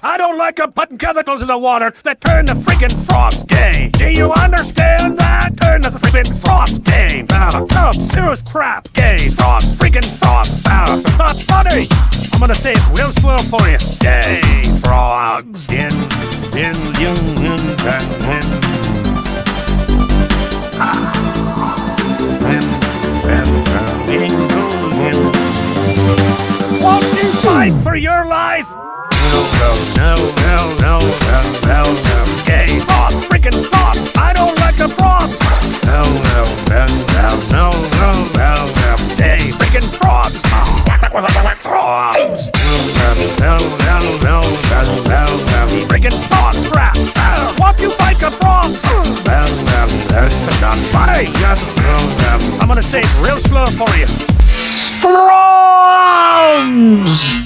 I don't like putting chemicals in the water that turn the freaking frogs gay. Do you understand that? Turn the freaking frogs gay. Oh, serious crap. Gay frogs, freaking frogs. Not funny. I'm gonna say it real slow for you. Gay frogs in. Won't you fight for your life? No. Gay frog, freaking frog. I don't like the frog. No. Gay freaking frog. Frogs. Freaking frog crap. Won't you fight the frog? Not funny. I'm gonna say it real slow for you. Frogs!